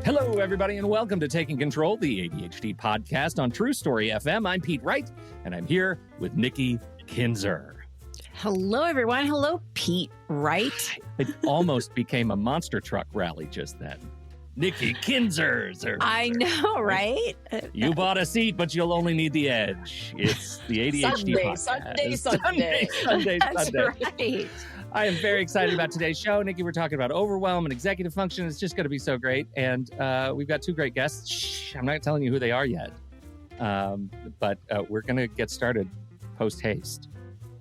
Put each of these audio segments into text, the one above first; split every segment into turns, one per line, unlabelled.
Hello, everybody, and welcome to Taking Control, the ADHD podcast on True Story FM. I'm Pete Wright, and I'm here with Nikki Kinzer.
Hello, everyone. Hello, Pete Wright.
It almost became a monster truck rally just then. Nikki Kinzer's.
I know, right?
You bought a seat, but you'll only need the edge. It's the ADHD podcast. Sunday.
That's right.
I am very excited about today's show. Nikki, we're talking about overwhelm and executive function. It's just going to be so great. And we've got two great guests. Shh, I'm not telling you who they are yet. But we're going to get started post-haste.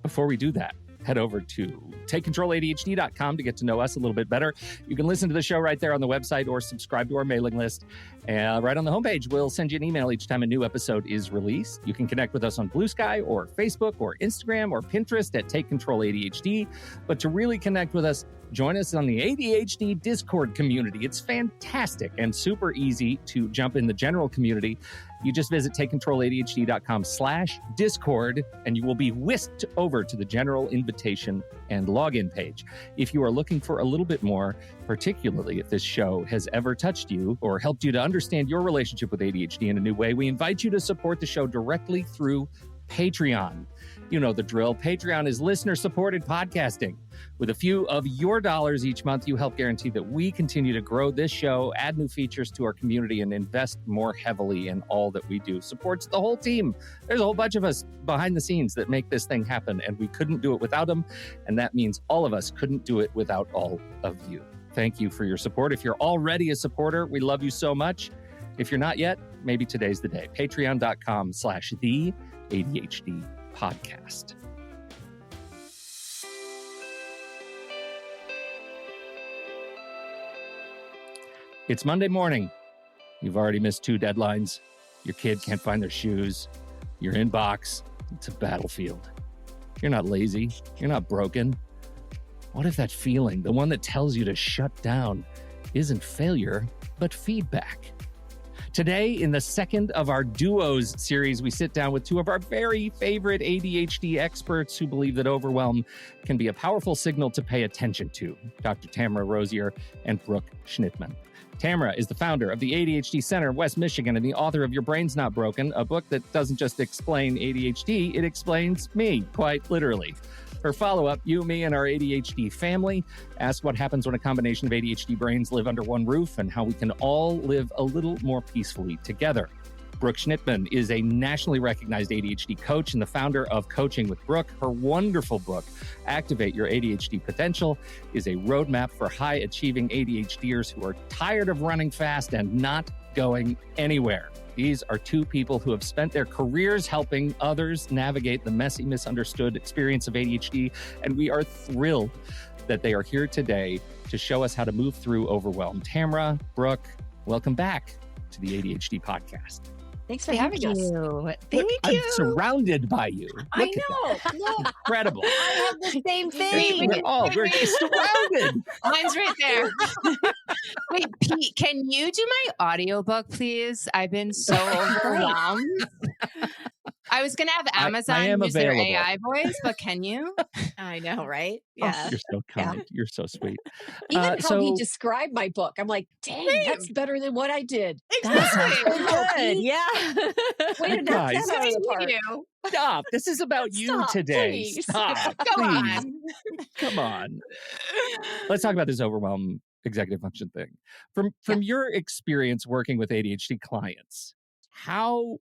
Before we do that, head over to takecontroladhd.com to get to know us a little bit better. You can listen to the show right there on the website or subscribe to our mailing list. Right on the homepage, we'll send you an email each time a new episode is released. You can connect with us on Blue Sky or Facebook or Instagram or Pinterest at Take Control ADHD. But to really connect with us, join us on the ADHD Discord community. It's fantastic and super easy to jump in the general community. You just visit takecontroladhd.com/Discord, and you will be whisked over to the general invitation and login page. If you are looking for a little bit more, particularly if this show has ever touched you or helped you to understand your relationship with ADHD in a new way, we invite you to support the show directly through Patreon. You know the drill. Patreon is listener-supported podcasting. With a few of your dollars each month, you help guarantee that we continue to grow this show, add new features to our community, and invest more heavily in all that we do. Supports the whole team. There's a whole bunch of us behind the scenes that make this thing happen, and we couldn't do it without them. And that means all of us couldn't do it without all of you. Thank you for your support. If you're already a supporter, we love you so much. If you're not yet, maybe today's the day. Patreon.com/the ADHD podcast. It's Monday morning. You've already missed 2 deadlines. Your kid can't find their shoes. Your inbox, it's a battlefield. You're not lazy. You're not broken. What if that feeling, the one that tells you to shut down, isn't failure, but feedback? Today, in the second of our Duos series, we sit down with 2 of our very favorite ADHD experts who believe that overwhelm can be a powerful signal to pay attention to, Dr. Tamara Rosier and Brooke Schnittman. Tamara is the founder of the ADHD Center of West Michigan and the author of Your Brain's Not Broken, a book that doesn't just explain ADHD, it explains me, quite literally. Her follow-up, You, Me, and Our ADHD Family, asks what happens when a combination of ADHD brains live under one roof and how we can all live a little more peacefully together. Brooke Schnittman is a nationally recognized ADHD coach and the founder of Coaching with Brooke. Her wonderful book, Activate Your ADHD Potential, is a roadmap for high-achieving ADHDers who are tired of running fast and not going anywhere. These are 2 people who have spent their careers helping others navigate the messy, misunderstood experience of ADHD, and we are thrilled that they are here today to show us how to move through overwhelm. Tamara, Brooke, welcome back to the ADHD podcast.
Thanks for having us.
Thank you. I'm surrounded by you.
I know.
Look. Incredible.
I have the same thing.
We're surrounded.
Mine's right there. Wait, Pete, can you do my audiobook, please? I've been so overwhelmed. I was going to have Amazon use their AI voice, but can you?
I know, right? Yeah.
Oh, you're so kind. Yeah. You're so sweet.
Even how he described my book, I'm like, dang, that's better than what I did.
Exactly.
Good. Yeah.
Way to knock that out of the park.
Stop. This is about you today.
Please.
Stop. Come on. Let's talk about this overwhelm executive function thing. From your experience working with ADHD clients, how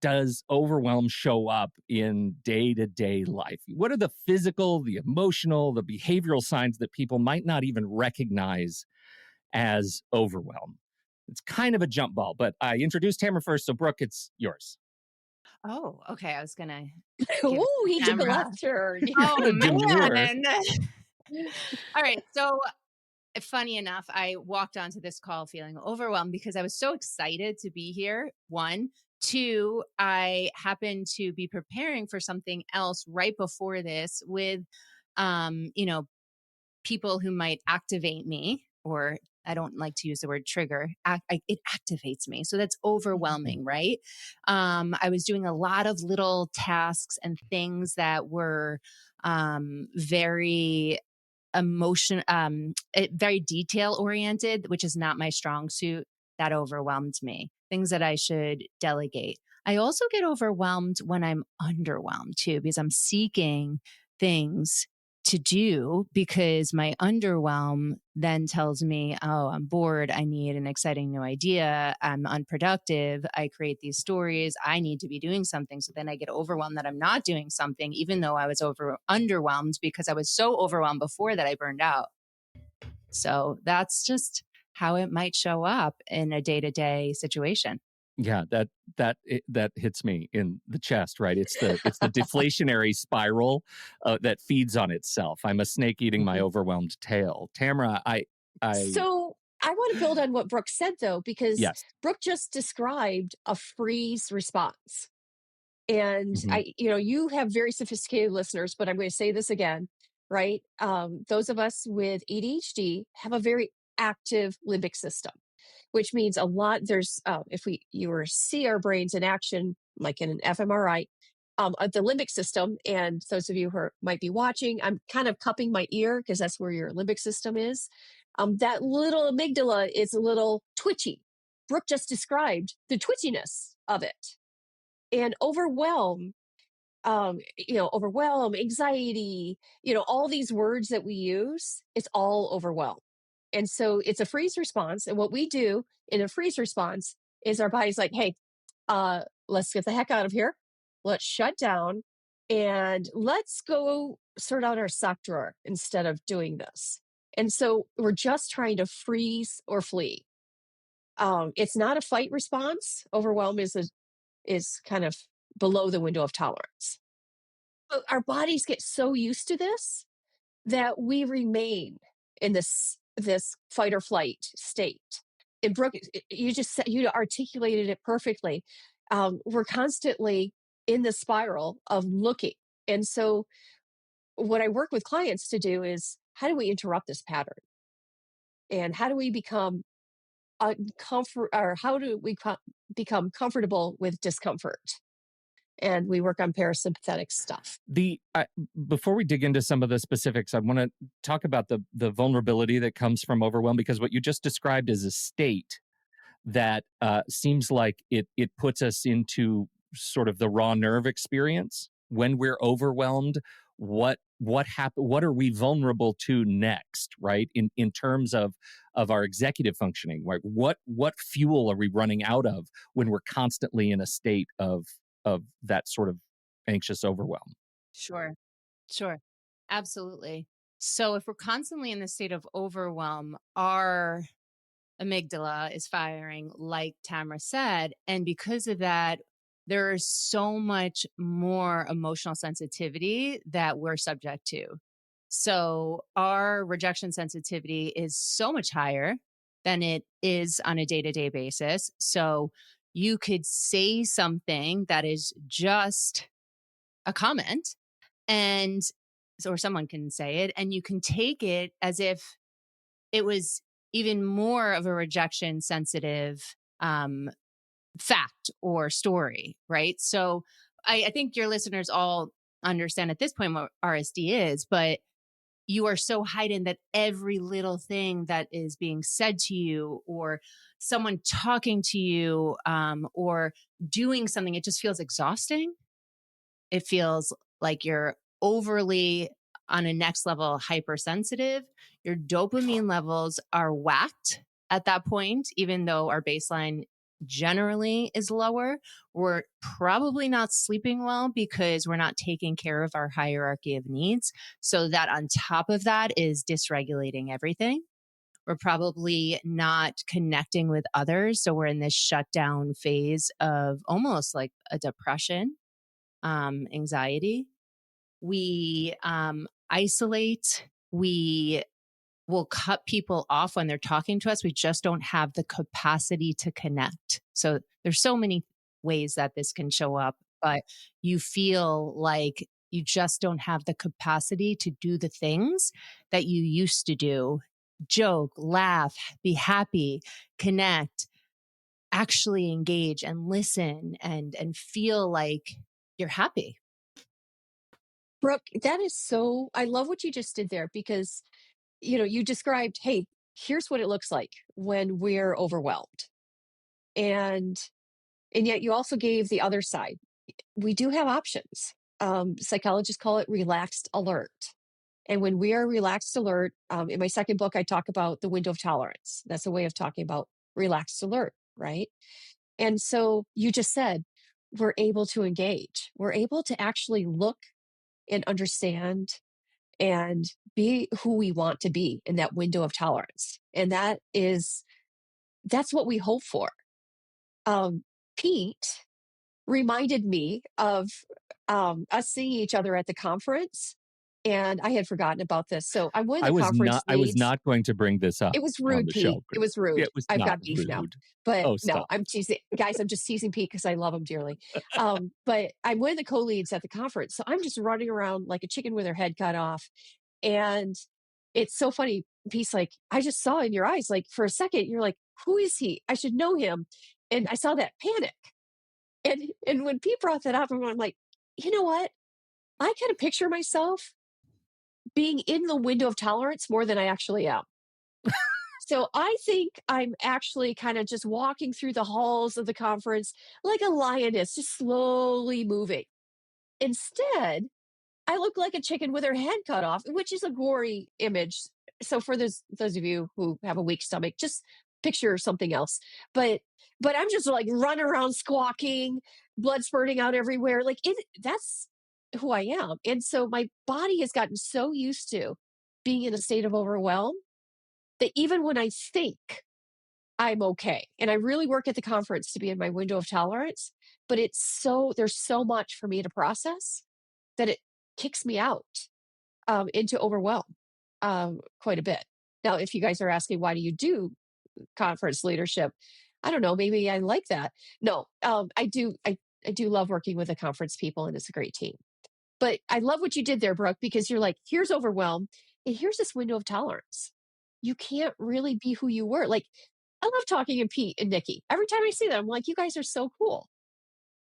does overwhelm show up in day-to-day life? What are the physical, the emotional, the behavioral signs that people might not even recognize as overwhelm? It's kind of a jump ball, but I introduced Tamara first, so Brooke, it's yours.
Oh, okay. I was going to...
Oh, he took a left turn.
Oh, man. All right. So funny enough, I walked onto this call feeling overwhelmed because I was so excited to be here. 1. 2, I happened to be preparing for something else right before this with, people who might activate me, or I don't like to use the word trigger. It activates me. So that's overwhelming, right? I was doing a lot of little tasks and things that were very very detail oriented, which is not my strong suit. that overwhelmed me, things that I should delegate. I also get overwhelmed when I'm underwhelmed too, because I'm seeking things to do because my underwhelm then tells me, oh, I'm bored. I need an exciting new idea. I'm unproductive. I create these stories. I need to be doing something. So then I get overwhelmed that I'm not doing something, even though I was underwhelmed because I was so overwhelmed before that I burned out. So that's just how it might show up in a day-to-day situation.
Yeah, that hits me in the chest, right? It's the deflationary spiral that feeds on itself. I'm a snake eating my overwhelmed tail. Tamara,
So I want to build on what Brooke said, though, because
yes.
Brooke just described a freeze response. And
Mhm.
you have very sophisticated listeners, but I'm going to say this again, right? Those of us with ADHD have a very active limbic system, which means a lot. There's, if you were to see our brains in action, like in an fMRI, the limbic system, and those of you who might be watching, I'm kind of cupping my ear because that's where your limbic system is. That little amygdala is a little twitchy. Brooke just described the twitchiness of it. And overwhelm, overwhelm, anxiety, all these words that we use, it's all overwhelm. And so it's a freeze response. And what we do in a freeze response is our body's like, hey, let's get the heck out of here. Let's shut down and let's go sort out our sock drawer instead of doing this. And so we're just trying to freeze or flee. It's not a fight response. Overwhelm is kind of below the window of tolerance. But our bodies get so used to this that we remain in this fight or flight state. And Brooke, you just said, you articulated it perfectly. We're constantly in the spiral of looking. And so what I work with clients to do is, how do we interrupt this pattern? And how do we become become comfortable with discomfort? And we work on parasympathetic stuff.
Before we dig into some of the specifics, I want to talk about the vulnerability that comes from overwhelm, because what you just described is a state that seems like it puts us into sort of the raw nerve experience when we're overwhelmed. What happened? What are we vulnerable to next, right? In terms of our executive functioning, right? What fuel are we running out of when we're constantly in a state of that sort of anxious overwhelm?
Sure. Absolutely. So if we're constantly in the state of overwhelm, our amygdala is firing, like Tamara said. And because of that, there is so much more emotional sensitivity that we're subject to. So our rejection sensitivity is so much higher than it is on a day-to-day basis. So you could say something that is just a comment, and or someone can say it, and you can take it as if it was even more of a rejection sensitive fact or story, right? So I think your listeners all understand at this point what RSD is, but you are so heightened that every little thing that is being said to you, or someone talking to you, or doing something, it just feels exhausting. It feels like you're overly on a next level hypersensitive. Your dopamine levels are whacked at that point, even though our baseline generally is lower. We're probably not sleeping well because we're not taking care of our hierarchy of needs. So that on top of that is dysregulating everything. We're probably not connecting with others. So we're in this shutdown phase of almost like a depression, anxiety. We isolate. We will cut people off when they're talking to us. We just don't have the capacity to connect. So there's so many ways that this can show up, but you feel like you just don't have the capacity to do the things that you used to do. Joke, laugh, be happy, connect, actually engage and listen and feel like you're happy.
Brooke, that is so, I love what you just did there because, you described, hey, here's what it looks like when we're overwhelmed. And yet you also gave the other side. We do have options. Psychologists call it relaxed alert. And when we are relaxed alert, in my second book, I talk about the window of tolerance. That's a way of talking about relaxed alert, right? And so you just said, we're able to engage. We're able to actually look and understand and be who we want to be in that window of tolerance. And that's what we hope for. Pete reminded me of us seeing each other at the conference. And I had forgotten about this. So I'm one of the conference
I was
leads.
not going to bring this up
It was
on
rude,
the show.
Pete. It was rude.
It was
I've
not
got beef
rude.
now. But
Oh,
no,
stop.
I'm teasing. Guys, I'm just teasing Pete because I love him dearly. But I'm one of the co-leads at the conference. So I'm just running around like a chicken with her head cut off. And it's so funny. Pete's like, I just saw in your eyes, like for a second, you're like, who is he? I should know him. And I saw that panic. And when Pete brought that up, I'm like, you know what? I kind of picture myself being in the window of tolerance more than I actually am. So I think I'm actually kind of just walking through the halls of the conference like a lioness, just slowly moving. Instead, I look like a chicken with her head cut off, which is a gory image. So for those of you who have a weak stomach, just picture something else. But I'm just like running around squawking, blood spurting out everywhere. Like that's who I am. And so my body has gotten so used to being in a state of overwhelm that even when I think I'm okay, and I really work at the conference to be in my window of tolerance, but there's so much for me to process that it kicks me out into overwhelm quite a bit. Now, if you guys are asking, why do you do conference leadership? I don't know. Maybe I like that. No, I do. I do love working with the conference people, and it's a great team. But I love what you did there, Brooke, because you're like, here's overwhelm, and here's this window of tolerance. You can't really be who you were. Like, I love talking to Pete and Nikki. Every time I see them, I'm like, you guys are so cool.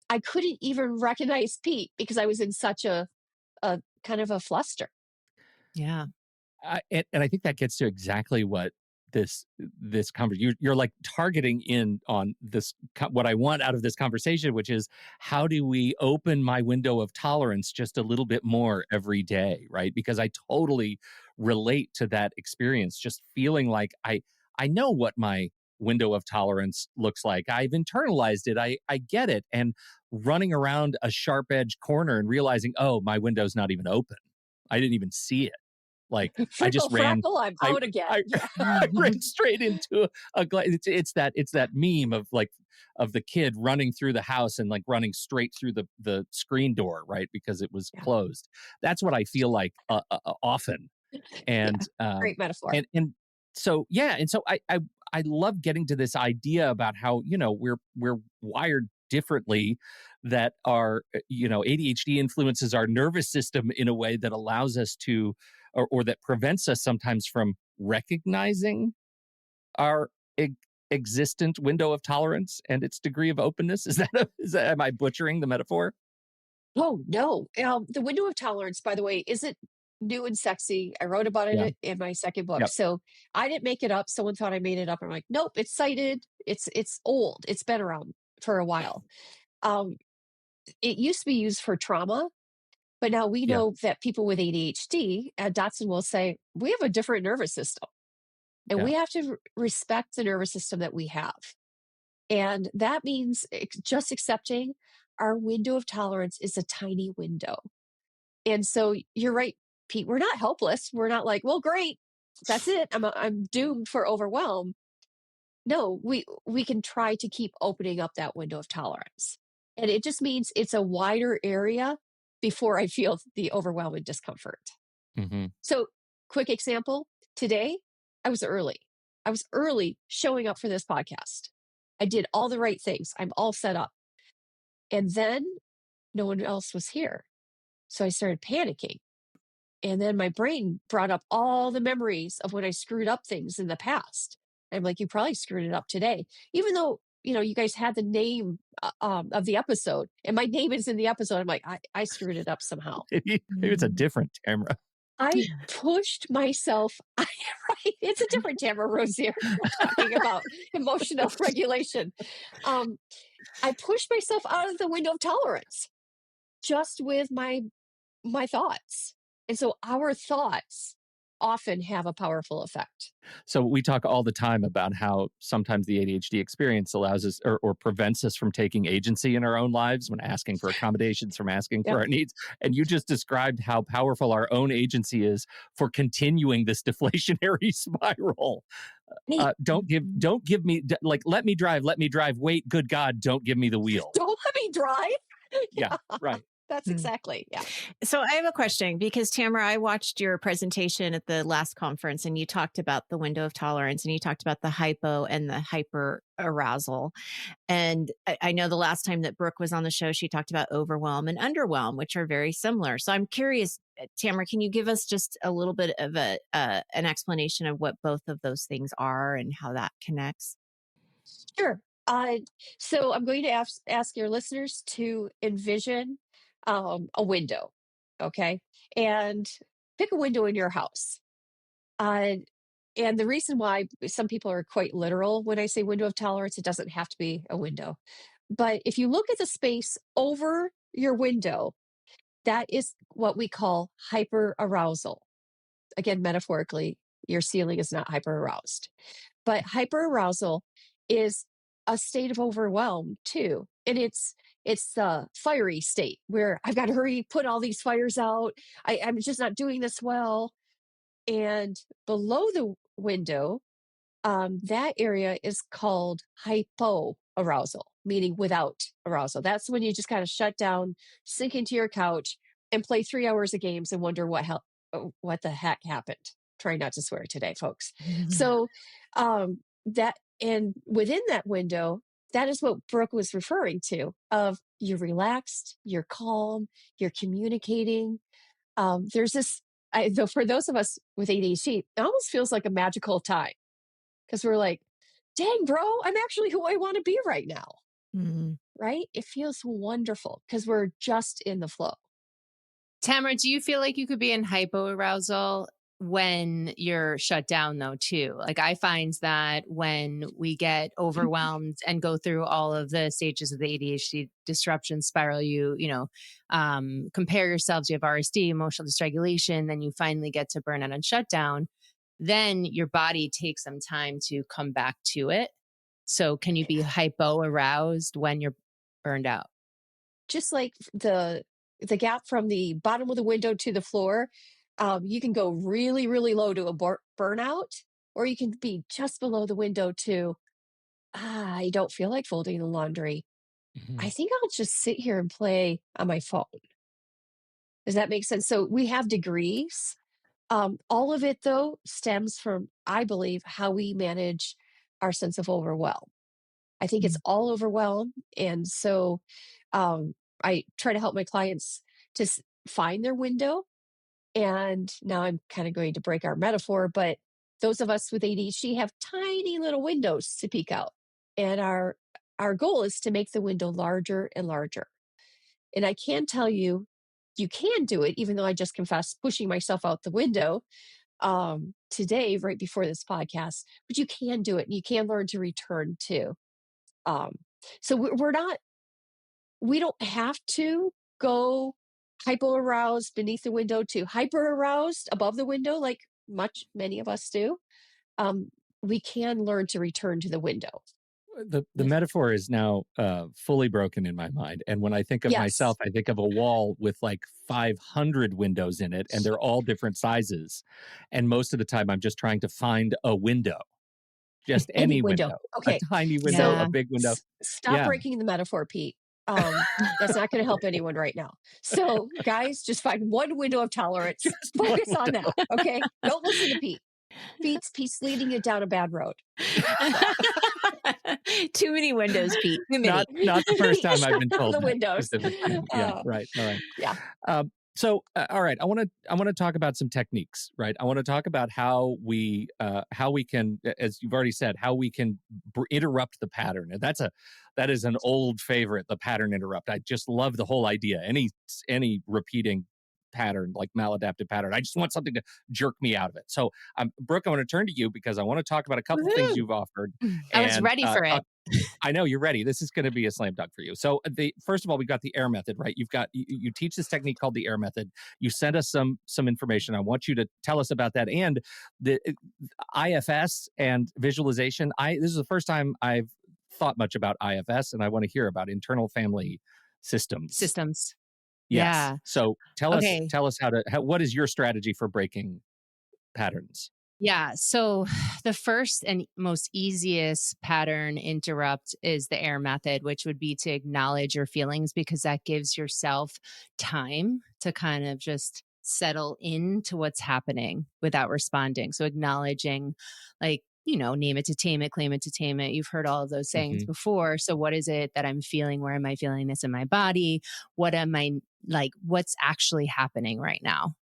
I couldn't even recognize Pete because I was in such a kind of a fluster.
Yeah.
And I think that gets to exactly what this conversation, you're like targeting in on this, what I want out of this conversation, which is how do we open my window of tolerance just a little bit more every day, right? Because I totally relate to that experience, just feeling like I know what my window of tolerance looks like. I've internalized it. I get it. And running around a sharp edge corner and realizing, oh, my window's not even open. I didn't even see it. Like I just ran.
I'm out again.
I ran straight into a glass. It's that meme of the kid running through the house and like running straight through the screen door, right? Because it was closed. That's what I feel like often. And
great metaphor.
And so I love getting to this idea about how we're wired differently, that our ADHD influences our nervous system in a way that allows us to or that prevents us sometimes from recognizing our existent window of tolerance and its degree of openness. Is that am I butchering the metaphor?
Oh no. The window of tolerance, by the way, isn't new and sexy. I wrote about it in my second book.
Yep.
So I didn't make it up. Someone thought I made it up. I'm like, nope, it's cited. It's old. It's been around for a while. It used to be used for trauma, but now we know that people with ADHD, Dotson will say, we have a different nervous system. And we have to respect the nervous system that we have. And that means just accepting our window of tolerance is a tiny window. And so you're right, Pete, we're not helpless. We're not like, well, great, that's it. I'm doomed for overwhelm. No, we can try to keep opening up that window of tolerance. And it just means it's a wider area before I feel the overwhelming discomfort.
Mm-hmm.
So quick example, today I was early. I was early showing up for this podcast. I did all the right things. I'm all set up. And then no one else was here. So I started panicking. And then my brain brought up all the memories of when I screwed up things in the past. I'm like, you probably screwed it up today. Even though, you guys had the name of the episode and my name is in the episode. I'm like, I screwed it up somehow.
Maybe it's a different Tamara.
I pushed myself. Right, it's a different Tamara Rosier. We're talking about emotional regulation. Um, I pushed myself out of the window of tolerance just with my thoughts. And so our thoughts often have a powerful effect.
So we talk all the time about how sometimes the ADHD experience allows us or prevents us from taking agency in our own lives when asking for accommodations, from asking for
Yep.
our needs. And you just described how powerful our own agency is for continuing this deflationary spiral.
Hey,
Don't give me, like, let me drive. Wait, good God, don't give me the wheel.
don't let me drive.
Yeah, right.
That's exactly. Yeah.
So I have a question because Tamara, I watched your presentation at the last conference and you talked about the window of tolerance and you talked about the hypo and the hyper arousal. And I know the last time that Brooke was on the show, she talked about overwhelm and underwhelm, which are very similar. So I'm curious, Tamara, can you give us just a little bit of an explanation of what both of those things are and how that connects?
Sure. So I'm going to ask your listeners to envision a window, okay? And pick a window in your house. Uh, and the reason why some people are quite literal when I say window of tolerance, it doesn't have to be a window. But if you look at the space over your window, that is what we call hyper arousal. Again, metaphorically, your ceiling is not hyper aroused. But hyperarousal is a state of overwhelm too. And it's the fiery state where I've got to hurry, put all these fires out. I'm just not doing this well. And below the window, that area is called hypoarousal, meaning without arousal. That's when you just kind of shut down, sink into your couch, and play 3 hours of games and wonder what the heck happened. Try not to swear today, folks. So that and within that window, that is what Brooke was referring to. Of you're relaxed, you're calm, you're communicating. There's this. Though for those of us with ADHD, it almost feels like a magical time because we're like, dang, bro, I'm actually who I want to be right now.
Mhm.
Right? It feels wonderful because we're just in the flow.
Tamara, do you feel like you could be in hypoarousal when you're shut down though too? Like I find that when we get overwhelmed and go through all of the stages of the ADHD disruption spiral, compare yourselves, you have RSD, emotional dysregulation, then you finally get to burnout and shutdown. Then your body takes some time to come back to it. So can you be hypo aroused when you're burned out?
Just like the gap from the bottom of the window to the floor, you can go really, really low to a burnout, or you can be just below the window to, I don't feel like folding the laundry.
Mhm.
I think I'll just sit here and play on my phone. Does that make sense? So we have degrees. All of it, though, stems from, I believe, how we manage our sense of overwhelm. I think it's all overwhelm. And so I try to help my clients to find their window. And now I'm kind of going to break our metaphor, but those of us with ADHD have tiny little windows to peek out. And our goal is to make the window larger and larger. And I can tell you, you can do it, even though I just confessed pushing myself out the window today, right before this podcast, but you can do it and you can learn to return to. Um, so we don't have to go hypo aroused beneath the window to hyper aroused above the window, like many of us do. Um, we can learn to return to the window.
The metaphor is now fully broken in my mind. And when I think of
Yes.
myself, I think of a wall with like 500 windows in it, and they're all different sizes. And most of the time, I'm just trying to find a window, just
Any
any
window.
window, a
Okay.
tiny window,
So
a big window.
stop
Yeah.
breaking the metaphor, Pete. That's not going to help anyone right now. So, guys, just find one window of tolerance.
Just
Focus
one
on
window.
that. Okay. Don't listen to Pete. Pete's leading you down a bad road.
Too many windows, Pete. Too many.
Not the first time I've been told
the
that
windows.
specifically. Yeah, right. All right.
Yeah.
So, all right, I want to talk about some techniques, right? I want to talk about how we can, as you've already said, how we can interrupt the pattern. And that is an old favorite, the pattern interrupt. I just love the whole idea. Any repeating pattern, like maladaptive pattern. I just want something to jerk me out of it. So, Brooke, I want to turn to you because I want to talk about a couple things you've offered.
I was ready for it.
I know you're ready. This is going to be a slam dunk for you. So, first of all, we got the AIR method, right? You teach this technique called the AIR method. You sent us some information. I want you to tell us about that and the IFS and visualization. This is the first time I've thought much about IFS, and I want to hear about internal family systems.
Systems.
Yes.
Yeah.
So tell us what is your strategy for breaking patterns?
Yeah. So the first and most easiest pattern interrupt is the AIR method, which would be to acknowledge your feelings, because that gives yourself time to kind of just settle into what's happening without responding. So acknowledging, like, name it to tame it, claim it to tame it. You've heard all of those sayings before. So what is it that I'm feeling? Where am I feeling this in my body? What am I like? What's actually happening right now?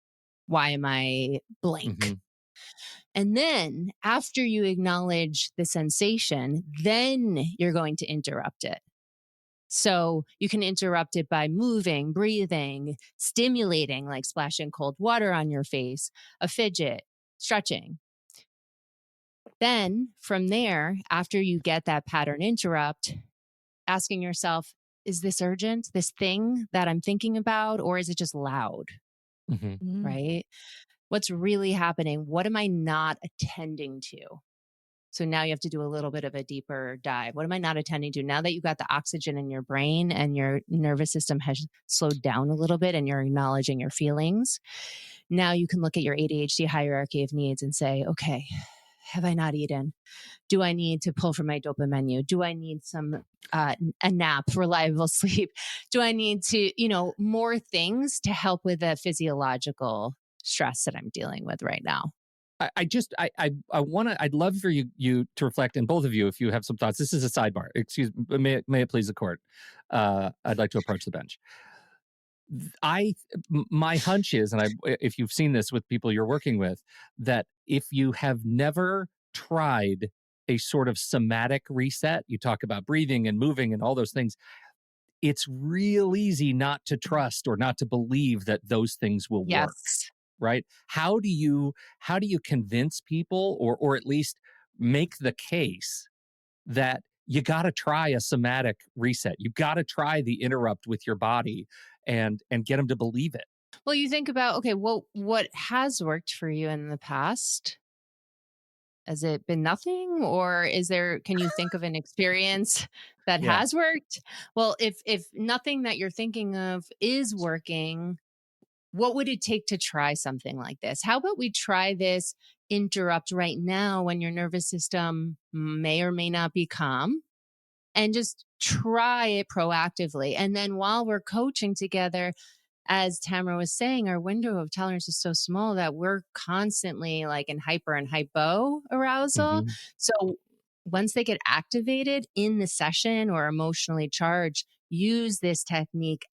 Why am I blank? And then after you acknowledge the sensation, then you're going to interrupt it. So you can interrupt it by moving, breathing, stimulating, like splashing cold water on your face, a fidget, stretching. Then from there, after you get that pattern interrupt, asking yourself, is this urgent, this thing that I'm thinking about, or is it just loud? Right? What's really happening? What am I not attending to? So now you have to do a little bit of a deeper dive. What am I not attending to? Now that you got the oxygen in your brain and your nervous system has slowed down a little bit and you're acknowledging your feelings, now you can look at your ADHD hierarchy of needs and say, okay, have I not eaten? Do I need to pull from my dopamine menu? Do I need some a nap, reliable sleep? Do I need to, more things to help with the physiological stress that I'm dealing with right now?
I'd love for you to reflect, and both of you, if you have some thoughts. This is a sidebar. Excuse me, may it please the court. I'd like to approach the bench. My hunch is, and if you've seen this with people you're working with, that if you have never tried a sort of somatic reset, you talk about breathing and moving and all those things, it's real easy not to trust or not to believe that those things will work. Right? How do you convince people or at least make the case that you got to try a somatic reset? You got to try the interrupt with your body and get them to believe it.
Well, you think about, okay, well, what has worked for you in the past? Has it been nothing, or can you think of an experience that has worked? Well, if nothing that you're thinking of is working, what would it take to try something like this? How about we try this interrupt right now when your nervous system may or may not be calm, and just try it proactively. And then while we're coaching together, as Tamara was saying, our window of tolerance is so small that we're constantly like in hyper and hypo arousal. So once they get activated in the session or emotionally charged, use this technique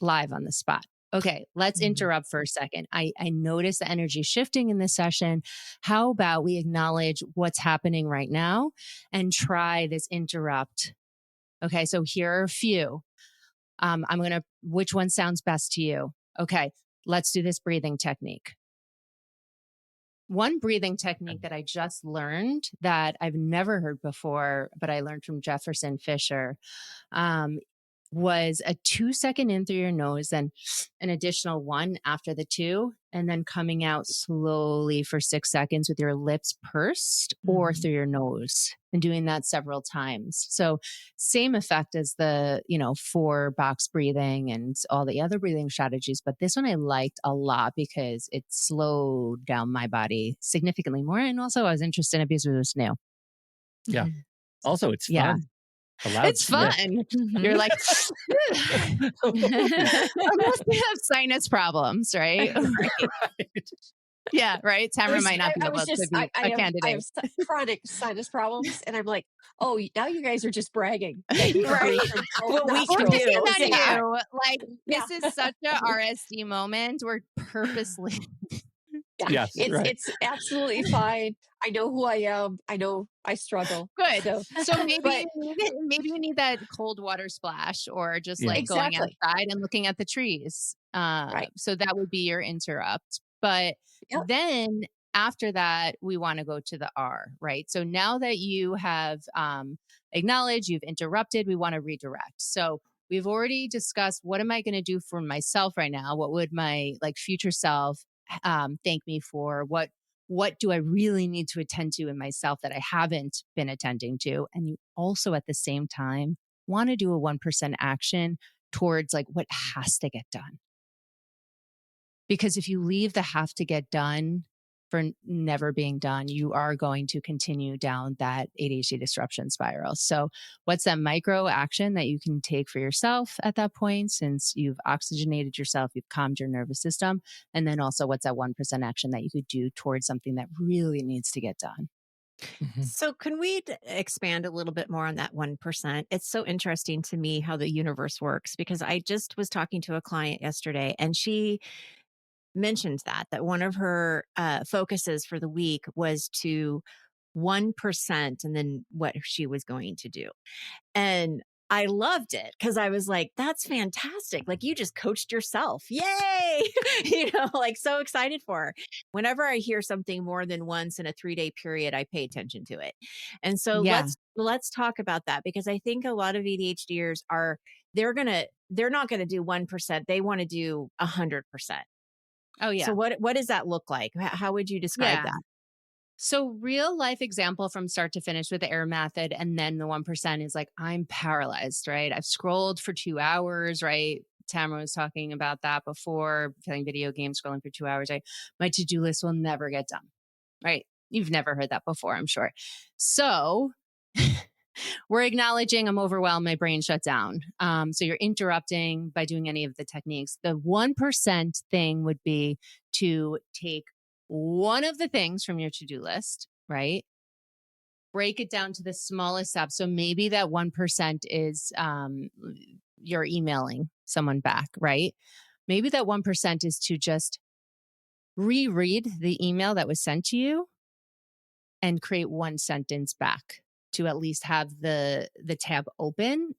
live on the spot. Okay, let's interrupt for a second. I notice the energy shifting in this session. How about we acknowledge what's happening right now and try this interrupt? Okay, so here are a few. Which one sounds best to you? Okay, let's do this breathing technique. One breathing technique that I just learned that I've never heard before, but I learned from Jefferson Fisher, was a 2-second in through your nose, then an additional 1 after the 2, and then coming out slowly for 6 seconds with your lips pursed or through your nose, and doing that several times. So same effect as the, 4-box breathing and all the other breathing strategies. But this one I liked a lot because it slowed down my body significantly more. And also I was interested in it because it was new.
Yeah. Also, it's fun.
It's fun. You're like, unless you have sinus problems, right?
Right.
Yeah, right. Tamara might not be able to be a candidate.
I have chronic sinus problems, and I'm like, oh, now you guys are just bragging.
Right.
What
we can do. Like, this is such a RSD moment. We're purposely
Yeah,
Yes, right.
it's absolutely fine. I know who I am. I know I struggle.
Good.
So,
So maybe
but
maybe you need that cold water splash, or just
Yeah.
like going
exactly.
outside and looking at the trees.
Right.
So that would be your interrupt. But
Yep.
then after that, we want to go to the R, right? So now that you have acknowledged, you've interrupted, we want to redirect. So we've already discussed, what am I going to do for myself right now? What would my like future self thank me for? What do I really need to attend to in myself that I haven't been attending to? And you also at the same time want to do a 1% action towards like what has to get done. Because if you leave the have to get done for never being done, you are going to continue down that ADHD disruption spiral. So what's that micro action that you can take for yourself at that point, since you've oxygenated yourself, you've calmed your nervous system? And then also what's that 1% action that you could do towards something that really needs to get done?
Mhm.
So, can we expand a little bit more on that 1%? It's so interesting to me how the universe works, because I just was talking to a client yesterday and she mentioned that one of her focuses for the week was to 1% and then what she was going to do. And I loved it because I was like, that's fantastic. Like, you just coached yourself. Yay. Like, so excited for her. Whenever I hear something more than once in a 3-day period, I pay attention to it. And so
Yeah.
let's talk about that, because I think a lot of ADHDers they're not going to do 1%. They want to do 100%.
Oh, yeah.
So what does that look like? How would you describe
Yeah.
that?
So real life example from start to finish with the AIR method. And then the 1% is like, I'm paralyzed, right? I've scrolled for 2 hours, right? Tamara was talking about that before, playing video games, scrolling for 2 hours. Right? My to-do list will never get done, right? You've never heard that before, I'm sure. So we're acknowledging I'm overwhelmed, my brain shut down. So you're interrupting by doing any of the techniques. The 1% thing would be to take one of the things from your to-do list, right? Break it down to the smallest step. So maybe that 1% is you're emailing someone back, right? Maybe that 1% is to just reread the email that was sent to you and create one sentence back, to at least have the tab open.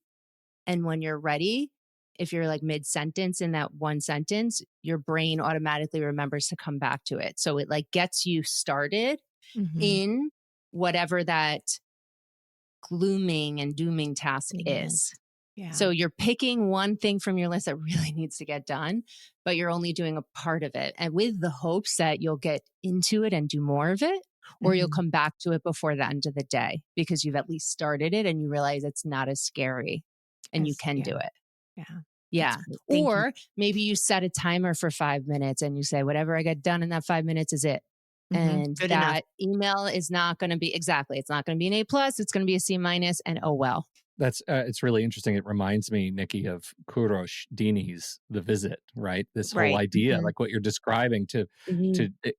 And when you're ready, if you're like mid-sentence in that one sentence, your brain automatically remembers to come back to it. So it like gets you started in whatever that glooming and dooming task is.
Yeah.
So you're picking one thing from your list that really needs to get done, but you're only doing a part of it. And with the hopes that you'll get into it and do more of it, or you'll come back to it before the end of the day, because you've at least started it and you realize it's not as scary and you can do it.
Yeah.
Yeah. Or maybe you set a timer for 5 minutes and you say, whatever I get done in that 5 minutes is it. And
Good
that
enough.
email is not going to be it's not going to be an A+, it's going to be a C-, and oh well.
That's it's really interesting. It reminds me, Nikki, of Kurosh Dini's The Visit, right? This whole idea, like what you're describing, to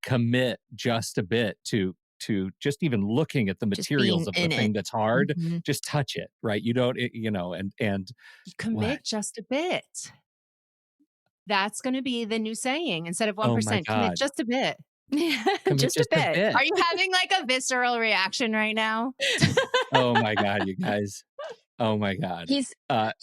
commit just a bit to just even looking at the materials of the thing that's hard, just touch it, right? You don't, and
you commit just a bit. That's going to be the new saying. Instead of 1%,
oh my God,
commit just a bit.
just a bit.
Are you having like a visceral reaction right now?
Oh my God, you guys. Oh my God.
He's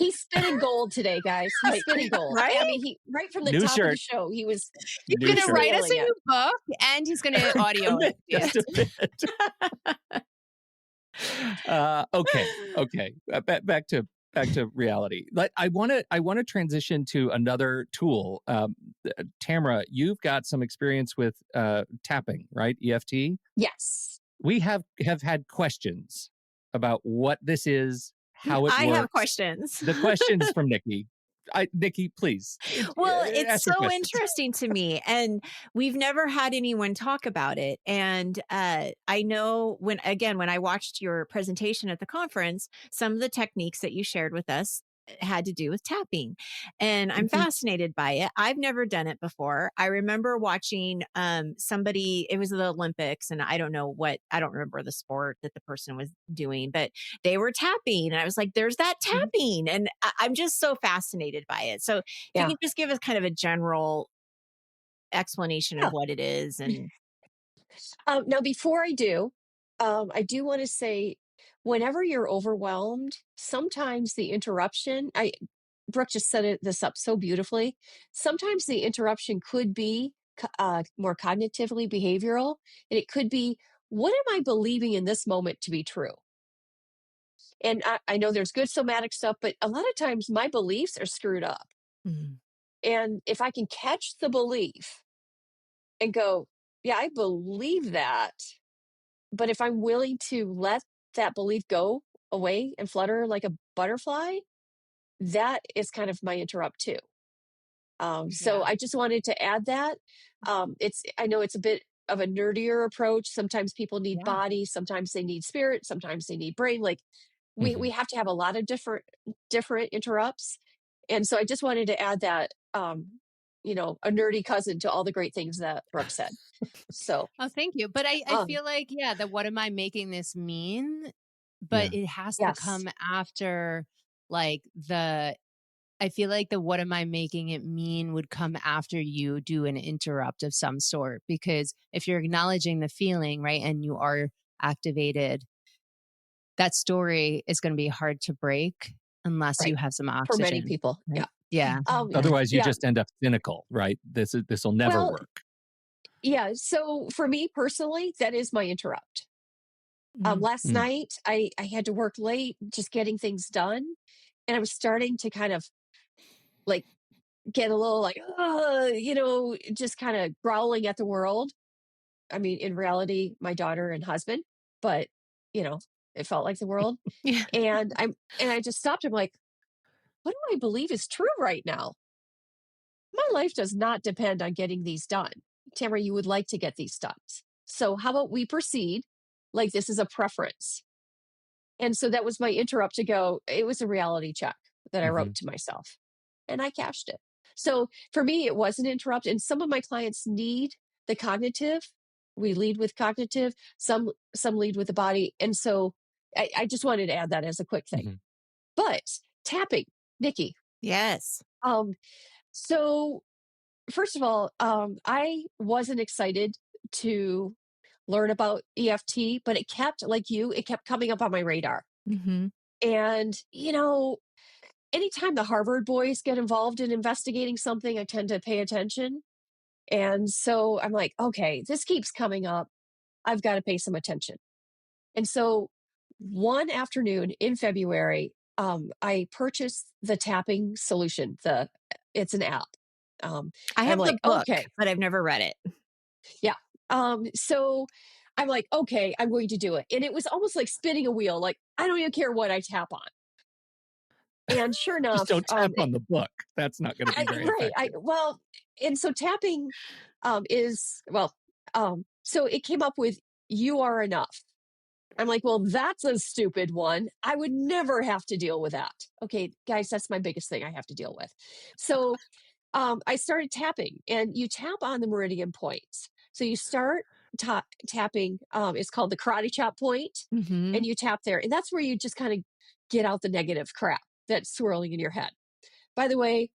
spinning gold today, guys. He's spinning gold.
Right?
I mean, right from the
New
top of the
shirt.
show, he was.
He's going to write us a new book, and he's going to audio it.
Just a bit. Okay. Back to reality. Like, I want to transition to another tool. Tamara, you've got some experience with tapping, right? EFT.
Yes.
We have had questions about what this is, how it works.
I have questions.
The questions from Nikki. Nikki, please.
Well, it's
ask your
so
questions.
interesting to me, and we've never had anyone talk about it. And I know when I watched your presentation at the conference, some of the techniques that you shared with us had to do with tapping, and I'm fascinated by it. I've never done it before. I remember watching somebody, it was the Olympics, and I don't remember the sport that the person was doing, but they were tapping, and I was like, there's that tapping, and I'm just so fascinated by it. So if you can just give us kind of a general explanation of what it is. And
Now, before I do want to say, whenever you're overwhelmed, sometimes the interruption, Brooke just this up so beautifully. Sometimes the interruption could be more cognitively behavioral, and it could be, what am I believing in this moment to be true? And I know there's good somatic stuff, but a lot of times my beliefs are screwed up.
Mhm.
And if I can catch the belief and go, yeah, I believe that. But if I'm willing to let that belief go away and flutter like a butterfly, that is kind of my interrupt too. So
Yeah.
I just wanted to add that. I know it's a bit of a nerdier approach. Sometimes people need
Yeah.
body, sometimes they need spirit, sometimes they need brain. Like we have to have a lot of different interrupts. And so I just wanted to add that, a nerdy cousin to all the great things that Brooke said. So
Oh, thank you. But I
um,
feel like, yeah, the what am I making this mean?
Yeah.
But it has to
yes,
come after like I feel like the what am I making it mean would come after you do an interrupt of some sort. Because if you're acknowledging the feeling, right, and you are activated, that story is going to be hard to break unless you
right.
have some
For many
oxygen.
people.
Right?
Yeah.
Yeah. Yeah.
Otherwise, you
Yeah.
just end up cynical, right? This will never
Well,
work.
yeah. So for me personally, that is my interrupt.
Mm.
Last
Mm.
night, I had to work late, just getting things done. And I was starting to kind of like get a little like, just kind of growling at the world. I mean, in reality, my daughter and husband, but it felt like the world.
Yeah.
And I just stopped. I'm like, what do I believe is true right now? My life does not depend on getting these done. Tamara, you would like to get these done. So how about we proceed like this is a preference? And so that was my interrupt to go, it was a reality check that I wrote to myself and I cashed it. So for me, it was an interrupt. And some of my clients need the cognitive. We lead with cognitive, some lead with the body. And so I just wanted to add that as a quick thing.
Mhm.
But tapping, Nikki.
Yes.
So first of all, I wasn't excited to learn about EFT, but it kept, like you, it kept coming up on my radar.
Mm-hmm.
And, anytime the Harvard boys get involved in investigating something, I tend to pay attention. And so I'm like, okay, this keeps coming up. I've got to pay some attention. And so one afternoon in February, I purchased the tapping solution. It's an app.
I
I'm
have the
like,
book,
okay,
but I've never read it.
yeah. So I'm like, okay, I'm going to do it. And it was almost like spinning a wheel. Like, I don't even care what I tap on. And sure
Just
enough,
don't tap on the book. That's not going to be very
right.
effective.
And so tapping so it came up with you are enough. I'm like, well, that's a stupid one. I would never have to deal with that. Okay, guys, that's my biggest thing I have to deal with. So I started tapping, and you tap on the meridian points. So you start tapping, it's called the karate chop point,
Mm-hmm.
and you tap there. And that's where you just kind of get out the negative crap that's swirling in your head. By the way,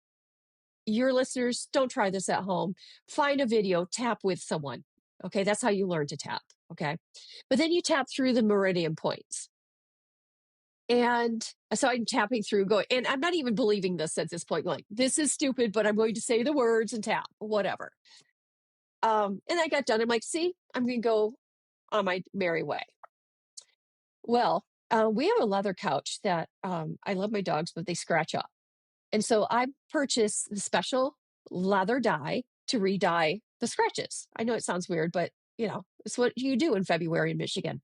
your listeners, don't try this at home. Find a video, tap with someone. Okay, that's how you learn to tap. Okay, but then you tap through the meridian points. And so I'm tapping through, going, and I'm not even believing this at this point. Like, this is stupid, but I'm going to say the words and tap, whatever. And I got done. I'm like, see, I'm going to go on my merry way. Well, we have a leather couch that I love my dogs, but they scratch up. And so I purchased the special leather dye to re-dye the scratches. I know it sounds weird, but it's what you do in February in Michigan.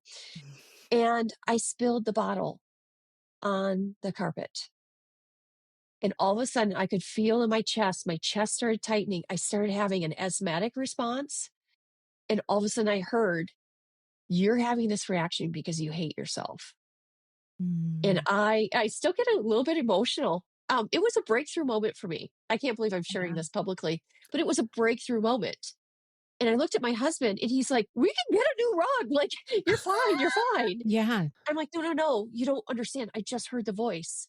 And I spilled the bottle on the carpet. And all of a sudden I could feel in my chest started tightening. I started having an asthmatic response. And all of a sudden I heard, you're having this reaction because you hate yourself. And I still get a little bit emotional. It was a breakthrough moment for me. I can't believe I'm sharing this publicly, but it was a breakthrough moment. And I looked at my husband and he's like, we can get a new rug. Like, you're fine. You're fine.
Yeah.
I'm like, no. You don't understand. I just heard the voice.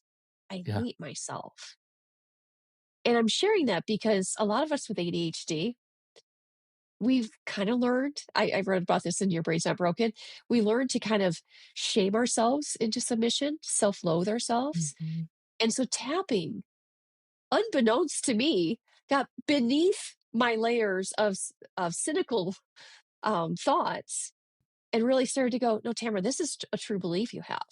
I
Yeah.
hate myself. And I'm sharing that because a lot of us with ADHD, we've kind of learned, I read about this in Your Brain's Not Broken. We learned to kind of shame ourselves into submission, self-loathe ourselves.
Mhm.
And so tapping, unbeknownst to me, got beneath my layers of cynical thoughts and really started to go, no, Tamara, this is a true belief you have.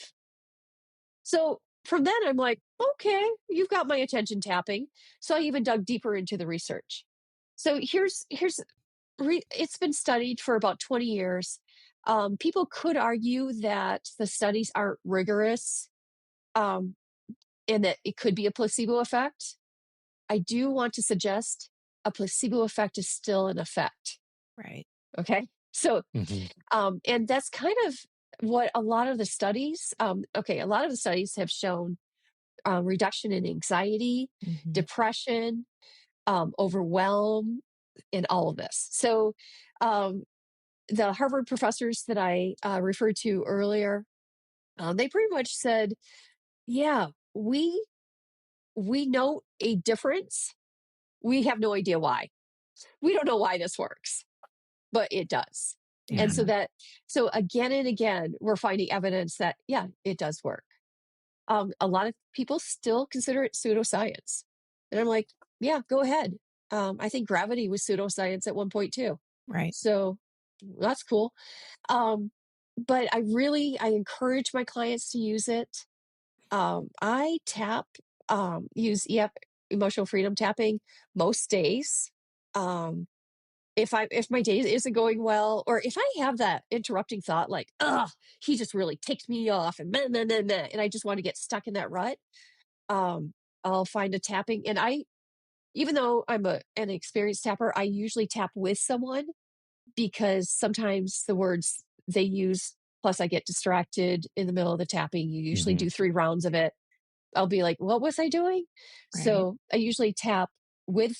So from then, I'm like, okay, you've got my attention tapping. So I even dug deeper into the research. So it's been studied for about 20 years. People could argue that the studies aren't rigorous, um, and that it could be a placebo effect. I do want to suggest a placebo effect is still an effect.
Right.
Okay. So,
Mm-hmm.
and that's kind of what a lot of the studies, a lot of the studies have shown reduction in anxiety,
Mhm.
depression, overwhelm, and all of this. So, the Harvard professors that I referred to earlier, they pretty much said, "Yeah, we know a difference. We have no idea why. We don't know why this works, but it does." And
Yeah.
so again and again, we're finding evidence that yeah, it does work. A lot of people still consider it pseudoscience, and I'm like, yeah, go ahead. I think gravity was pseudoscience at one point too.
Right.
So that's cool. Um, but I encourage my clients to use it. I use emotional freedom tapping most days. Um, if my day isn't going well, or if I have that interrupting thought like, "Ugh, he just really ticked me off," and meh, meh, meh, meh, and I just want to get stuck in that rut, um, I'll find a tapping. And even though I'm an experienced tapper, I usually tap with someone because sometimes the words they use, plus I get distracted in the middle of the tapping. You usually
Mm-hmm.
do 3 rounds of it. I'll be like, what was I doing?
Right.
So I usually tap with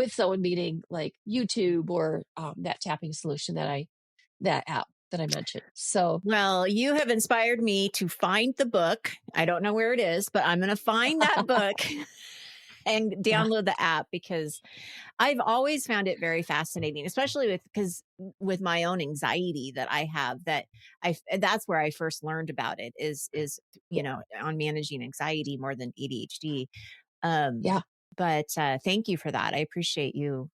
someone, meeting like YouTube or that tapping solution that app that I mentioned. So
Well, you have inspired me to find the book. I don't know where it is, but I'm going to find that book and
yeah,
download the app because I've always found it very fascinating, especially with my own anxiety that I have, that's where I first learned about it is
yeah,
on managing anxiety more than ADHD. Um
yeah,
but thank you for that. I appreciate you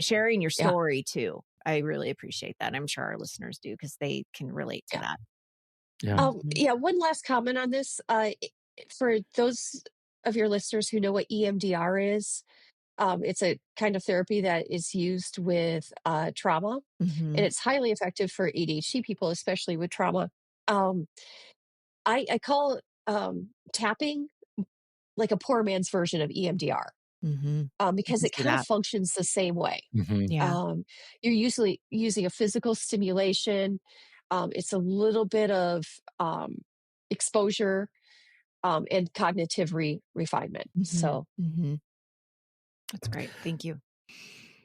sharing your
yeah,
story too. I really appreciate that. I'm sure our listeners do because they can relate to
yeah.
that.
Yeah.
Mhm.
Yeah. One last comment on this. For those of your listeners who know what EMDR is, it's a kind of therapy that is used with trauma, and
Mhm.
it's highly effective for ADHD people, especially with trauma. Um, I call tapping like a poor man's version of EMDR,
Mhm. I
because
can
it
see
kind of
that.
functions the same way.
Mm-hmm.
Yeah.
You're usually using a physical stimulation. It's a little bit of exposure, and cognitive refinement.
Mhm.
So,
Mhm. That's great. Thank you.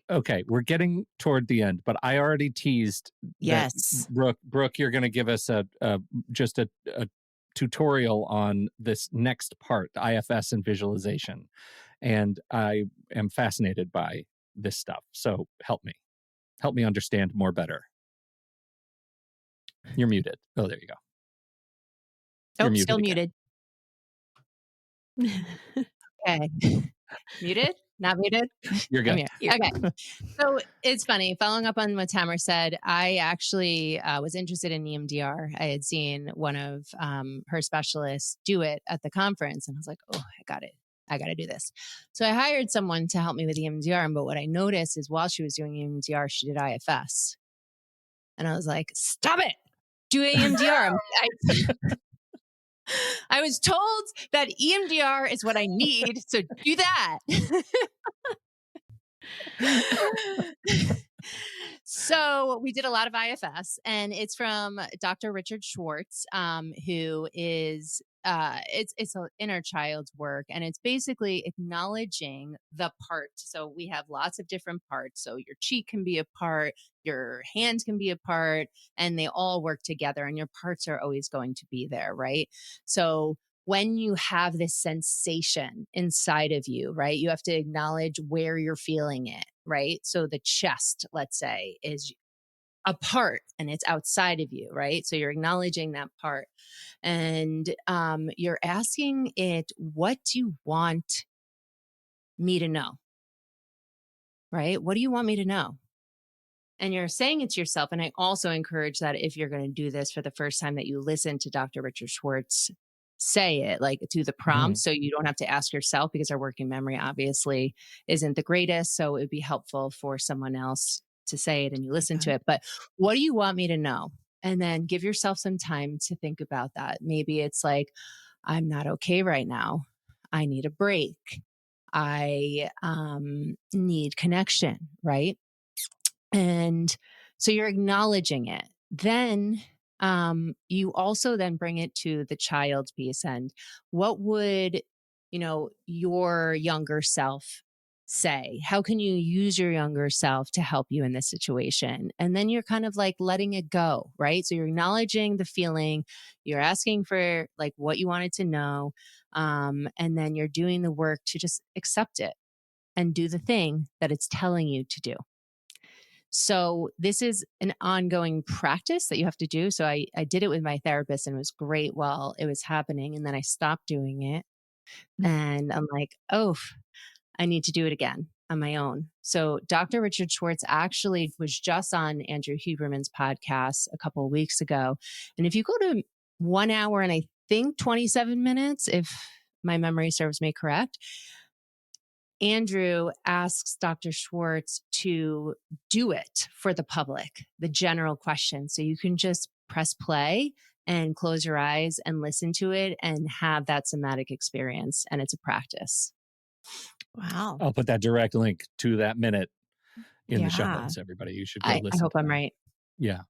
Okay, we're getting toward the end, but I already teased that
Yes.
Brooke, you're going to give us just a tutorial on this next part, IFS and visualization, and I am fascinated by this stuff. So help me understand more better. You're muted. Oh, there you go.
Oh,
You're muted
still
again.
muted.
Okay. Muted? Not muted?
You're
I'm
good.
here.
Here.
Okay. So it's funny. Following up on what Tamara said, I actually was interested in EMDR. I had seen one of her specialists do it at the conference, and I was like, oh, I got it. I got to do this. So I hired someone to help me with EMDR. But what I noticed is while she was doing EMDR, she did IFS. And I was like, stop it. Do EMDR. I was told that EMDR is what I need. So do that. So we did a lot of IFS, and it's from Dr. Richard Schwartz, who is it's an inner child's work, and it's basically acknowledging the part. So we have lots of different parts. So your cheek can be a part, your hand can be a part, and they all work together, and your parts are always going to be there, right? So when you have this sensation inside of you, right, you have to acknowledge where you're feeling it, right? So the chest, let's say, is a part and it's outside of you, right? So you're acknowledging that part and you're asking it, what do you want me to know? Right? What do you want me to know? And you're saying it to yourself. And I also encourage that if you're going to do this for the first time, that you listen to Dr. Richard Schwartz say it, like, to the prompt. So you don't have to ask yourself, because our working memory obviously isn't the greatest. So it would be helpful for someone else to say it and you listen to it. But what do you want me to know? And then give yourself some time to think about that. Maybe it's like, I'm not okay right now. I need a break. I need connection, right? And so you're acknowledging it. Then you also then bring it to the child piece. And what would, your younger self say? How can you use your younger self to help you in this situation? And then you're kind of like letting it go, right? So you're acknowledging the feeling, you're asking for like what you wanted to know, and then you're doing the work to just accept it and do the thing that it's telling you to do. So this is an ongoing practice that you have to do. So I did it with my therapist and it was great while it was happening. And then I stopped doing it. And I'm like, oh, I need to do it again on my own. So Dr. Richard Schwartz actually was just on Andrew Huberman's podcast a couple of weeks ago. And if you go to 1 hour and I think 27 minutes, if my memory serves me correct, Andrew asks Dr. Schwartz to do it for the public, the general question. So you can just press play and close your eyes and listen to it and have that somatic experience. And it's a practice.
Wow.
I'll put that direct link to that minute in the show notes, everybody. You should go listen.
I hope I'm right.
Yeah.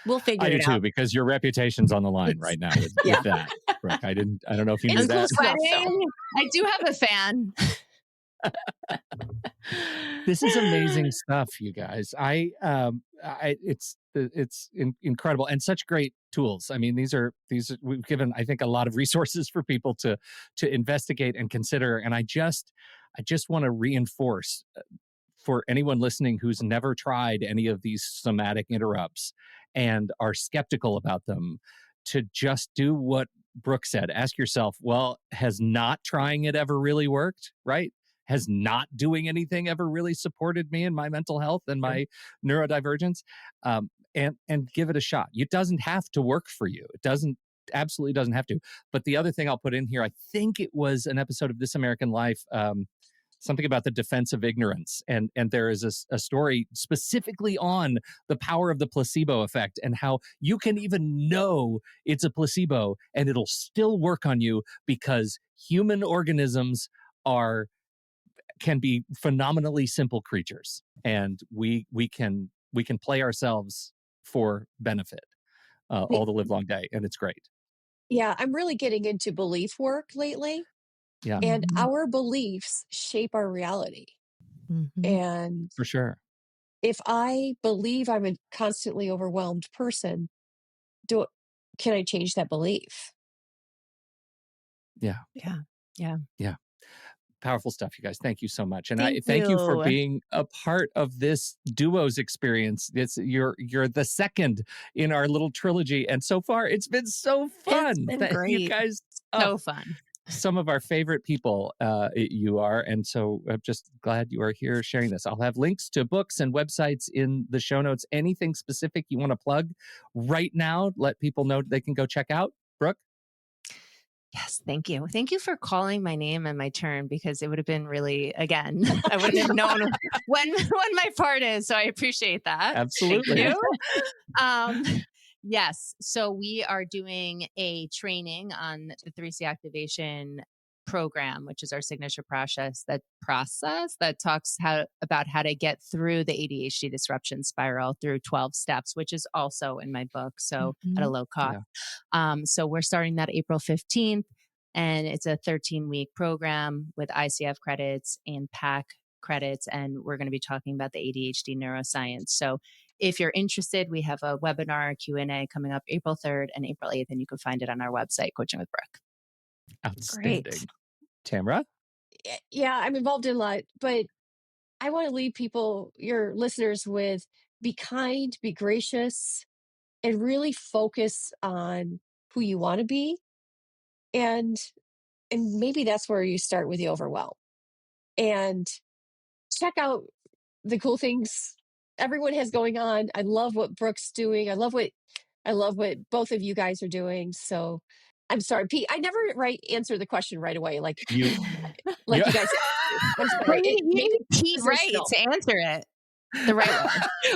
We'll figure it out.
I do too, because your reputation's on the line right now with that. Brooke, I don't know if you knew that.
I do have a fan.
This is amazing stuff, you guys. It's incredible and such great tools. I mean, these we've given, I think, a lot of resources for people to investigate and consider. And I just want to reinforce for anyone listening who's never tried any of these somatic interrupts and are skeptical about them, to just do what Brooke said. Ask yourself, well, has not trying it ever really worked, right? Has not doing anything ever really supported me in my mental health and my neurodivergence? And give it a shot. It doesn't have to work for you. Absolutely doesn't have to. But the other thing I'll put in here, I think it was an episode of This American Life, something about the defense of ignorance. And there is a story specifically on the power of the placebo effect and how you can even know it's a placebo and it'll still work on you, because human organisms can be phenomenally simple creatures, and we can play ourselves for benefit all the live long day, and it's great.
Yeah, I'm really getting into belief work lately.
Yeah.
And our beliefs shape our reality. And
for sure,
if I believe I'm a constantly overwhelmed person, can I change that belief?
Yeah. Powerful stuff, you guys. Thank you so much. And thank you for being a part of this duos experience. You're the second in our little trilogy. And so far, it's been so fun.
It's been great.
You guys,
so fun.
Some of our favorite people you are. And so I'm just glad you are here sharing this. I'll have links to books and websites in the show notes. Anything specific you want to plug right now, let people know they can go check out. Brooke?
Yes, thank you. Thank you for calling my name and my turn, because it would have been really, again, I wouldn't have known when my part is. So I appreciate that.
Absolutely.
Thank you. Yes. So we are doing a training on the 3C activation program, which is our signature process that talks about how to get through the ADHD disruption spiral through 12 steps, which is also in my book. So at a low cost. Yeah. So we're starting that April 15th, and it's a 13-week program with ICF credits and PAC credits. And we're going to be talking about the ADHD neuroscience. So if you're interested, we have a webinar Q&A coming up April 3rd and April 8th, and you can find it on our website, Coaching with Brooke.
Outstanding.
Great.
Tamara?
Yeah, I'm involved in a lot, but I want to leave people, your listeners, with be kind, be gracious, and really focus on who you want to be. And maybe that's where you start with the overwhelm. And check out the cool things everyone has going on. I love what Brooke's doing. I love what both of you guys are doing. So I'm sorry, Pete. I never answer the question right away, like
You
you guys. I'm sorry.
You need Pete Wright
positional.
to answer it the right way.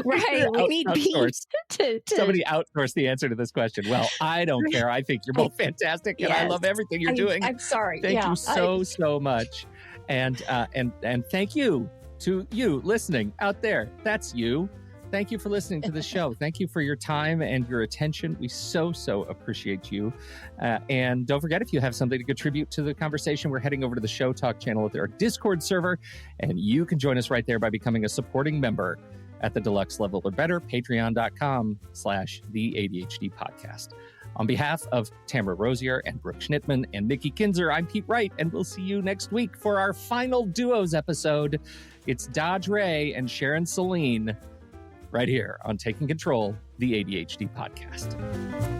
Right. We need Pete
outsource.
to
Somebody outsource the answer to this question. Well, I don't care. I think you're both fantastic, and I
Yes.
love everything you're doing.
I'm sorry.
Thank you so much, and thank you to you listening out there. That's you. Thank you for listening to the show. Thank you for your time and your attention. We so appreciate you. And don't forget, if you have something to contribute to the conversation, we're heading over to the Show Talk channel at our Discord server, and you can join us right there by becoming a supporting member at the deluxe level or better, patreon.com/the ADHD podcast. On behalf of Tamara Rosier and Brooke Schnittman and Nikki Kinzer, I'm Pete Wright, and we'll see you next week for our final Duos episode. It's Dodge Ray and Sharon Celine right here on Taking Control, the ADHD podcast.